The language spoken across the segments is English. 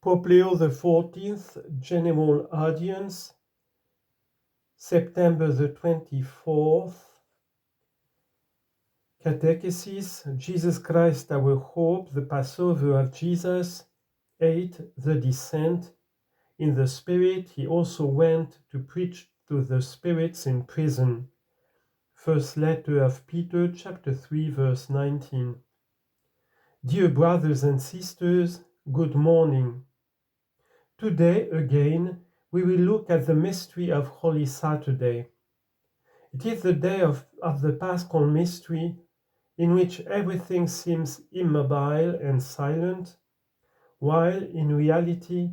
Pope Leo XIV, General Audience, September the 24th. Catechesis, Jesus Christ our hope, the Passover of Jesus. 8. The descent. In the Spirit, he also went to preach to the spirits in prison. First letter of Peter, chapter 3, verse 19. Dear brothers and sisters, good morning. Today, again, we will look at the mystery of Holy Saturday. It is the day of the Paschal mystery in which everything seems immobile and silent, while in reality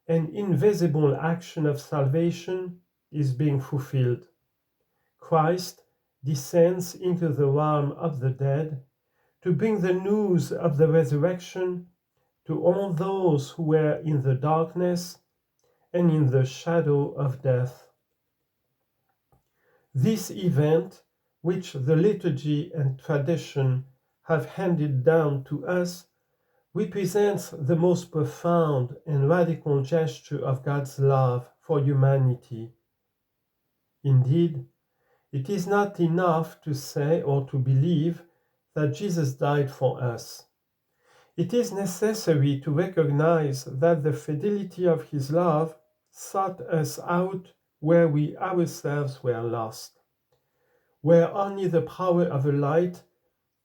an invisible action of salvation is being fulfilled. Christ descends into the realm of the dead to bring the news of the resurrection to all those who were in the darkness and in the shadow of death. This event, which the liturgy and tradition have handed down to us, represents the most profound and radical gesture of God's love for humanity. Indeed, it is not enough to say or to believe that Jesus died for us. It is necessary to recognize that the fidelity of his love sought us out where we ourselves were lost, where only the power of a light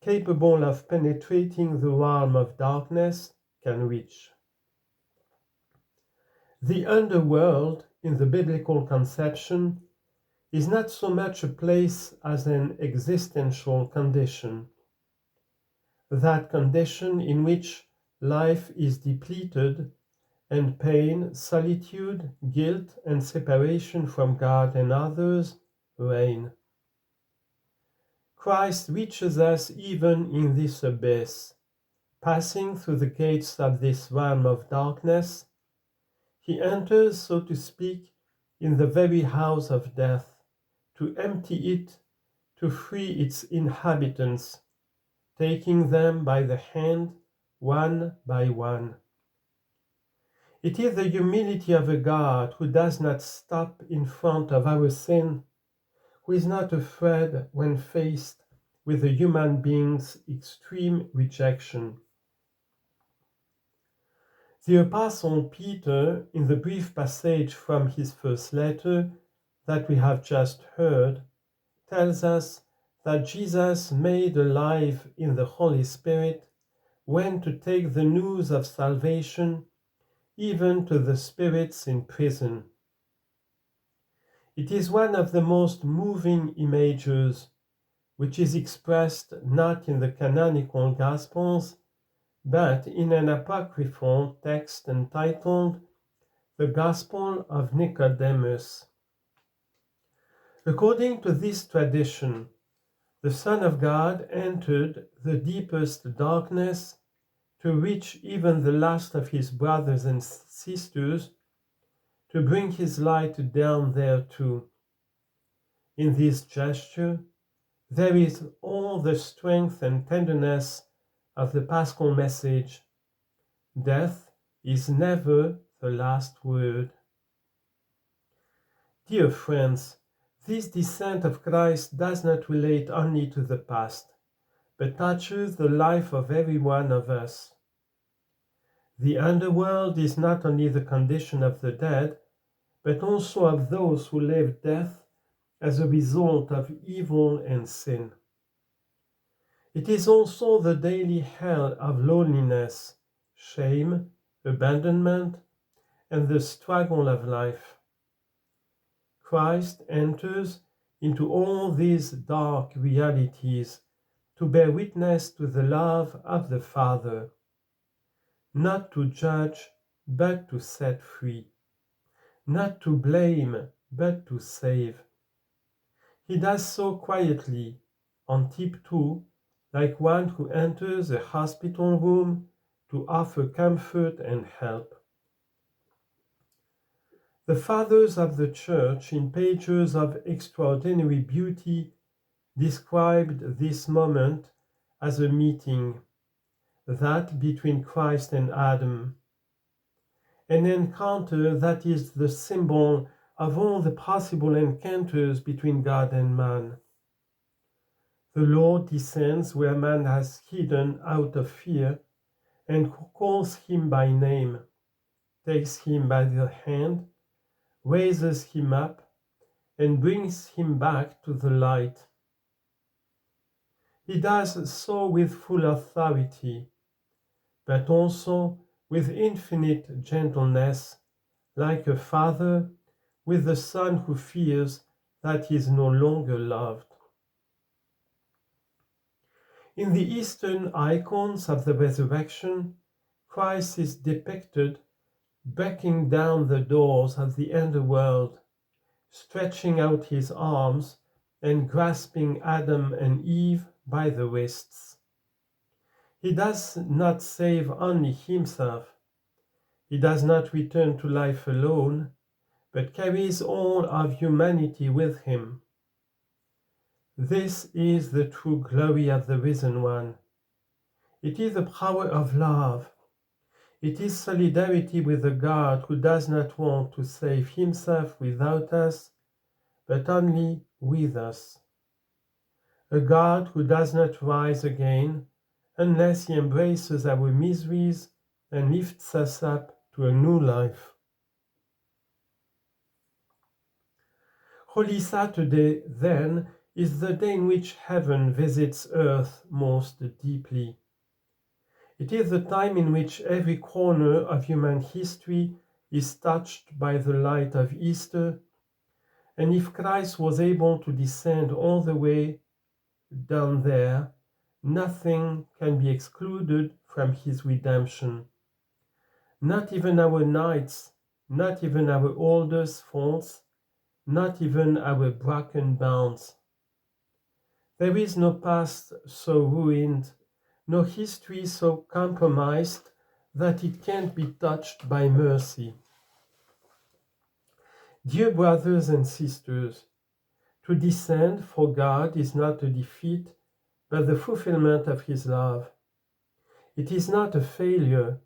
capable of penetrating the realm of darkness can reach. The underworld, in the biblical conception, is not so much a place as an existential condition. That condition in which life is depleted and pain, solitude, guilt, and separation from God and others reign. Christ reaches us even in this abyss, passing through the gates of this realm of darkness. He enters, so to speak, in the very house of death, to empty it, to free its inhabitants, taking them by the hand, one by one. It is the humility of a God who does not stop in front of our sin, who is not afraid when faced with a human being's extreme rejection. The Apostle Peter, in the brief passage from his first letter that we have just heard, tells us that Jesus, made alive in the Holy Spirit, went to take the news of salvation even to the spirits in prison. It is one of the most moving images, which is expressed not in the canonical Gospels, but in an apocryphal text entitled The Gospel of Nicodemus. According to this tradition, the Son of God entered the deepest darkness to reach even the last of his brothers and sisters, to bring his light down there too. In this gesture, there is all the strength and tenderness of the Paschal message. Death is never the last word. Dear friends, this descent of Christ does not relate only to the past, but touches the life of every one of us. The underworld is not only the condition of the dead, but also of those who live death as a result of evil and sin. It is also the daily hell of loneliness, shame, abandonment, and the struggle of life. Christ enters into all these dark realities to bear witness to the love of the Father, not to judge, but to set free, not to blame, but to save. He does so quietly, on tiptoe, like one who enters a hospital room to offer comfort and help. The Fathers of the Church, in pages of extraordinary beauty, described this moment as a meeting, that between Christ and Adam. an encounter that is the symbol of all the possible encounters between God and man. The Lord descends where man has hidden out of fear and calls him by name, takes him by the hand, raises him up, and brings him back to the light. He does so with full authority, but also with infinite gentleness, like a father with the son who fears that he is no longer loved. In the Eastern icons of the resurrection, Christ is depicted breaking down the doors of the underworld, stretching out his arms and grasping Adam and Eve by the wrists. He does not save only himself. He does not return to life alone, but carries all of humanity with him. This is the true glory of the risen one. It is the power of love. It is solidarity with a God who does not want to save himself without us, but only with us. A God who does not rise again unless he embraces our miseries and lifts us up to a new life. Holy Saturday, then, is the day in which heaven visits earth most deeply. It is the time in which every corner of human history is touched by the light of Easter, and if Christ was able to descend all the way down there, nothing can be excluded from his redemption. Not even our nights, not even our oldest faults, not even our broken bonds. There is no past so ruined, no history so compromised that it can't be touched by mercy. Dear brothers and sisters, to descend for God is not a defeat, but the fulfillment of his love. It is not a failure,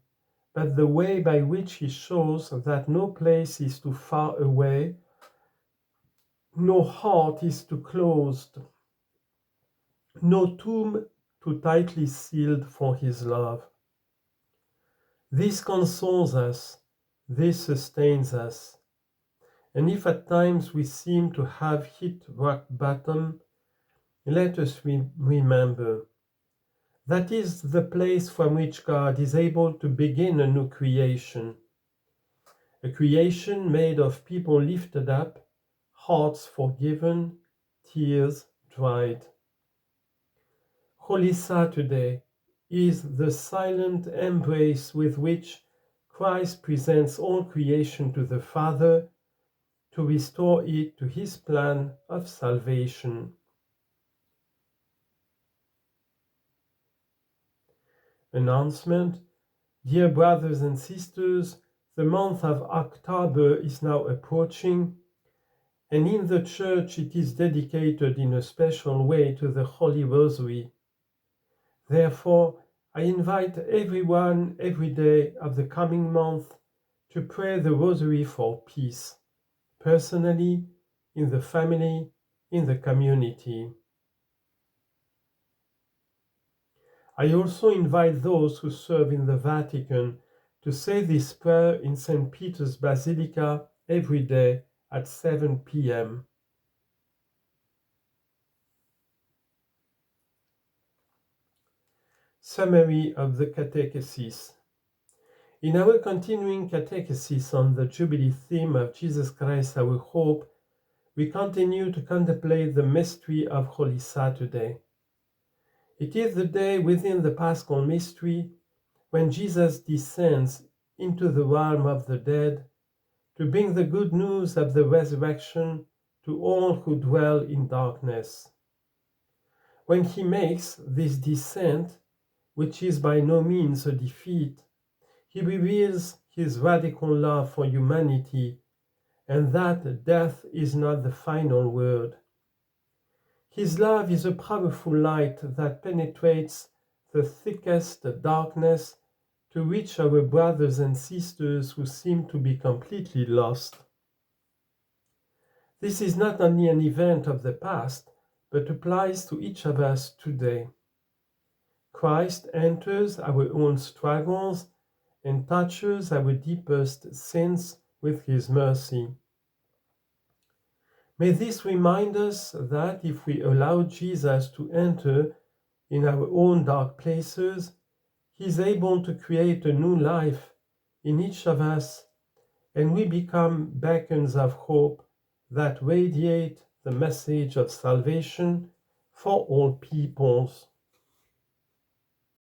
but the way by which he shows that no place is too far away, no heart is too closed, no tomb too tightly sealed for his love. This consoles us, this sustains us. And if at times we seem to have hit rock bottom, let us remember that is the place from which God is able to begin a new creation. A creation made of people lifted up, hearts forgiven, tears dried. Holy Saturday is the silent embrace with which Christ presents all creation to the Father to restore it to his plan of salvation. Announcement. Dear brothers and sisters, the month of October is now approaching, and in the Church it is dedicated in a special way to the Holy Rosary. Therefore, I invite everyone every day of the coming month to pray the Rosary for peace, personally, in the family, in the community. I also invite those who serve in the Vatican to say this prayer in St. Peter's Basilica every day at 7 p.m. Summary of the Catechesis. In our continuing catechesis on the Jubilee theme of Jesus Christ our hope, we continue to contemplate the mystery of Holy Saturday. It is the day within the Paschal mystery when Jesus descends into the realm of the dead to bring the good news of the resurrection to all who dwell in darkness. When he makes this descent, which is by no means a defeat, he reveals his radical love for humanity and that death is not the final word. His love is a powerful light that penetrates the thickest darkness to reach our brothers and sisters who seem to be completely lost. This is not only an event of the past, but applies to each of us today. Christ enters our own struggles and touches our deepest sins with his mercy. May this remind us that if we allow Jesus to enter in our own dark places, he is able to create a new life in each of us, and we become beacons of hope that radiate the message of salvation for all peoples.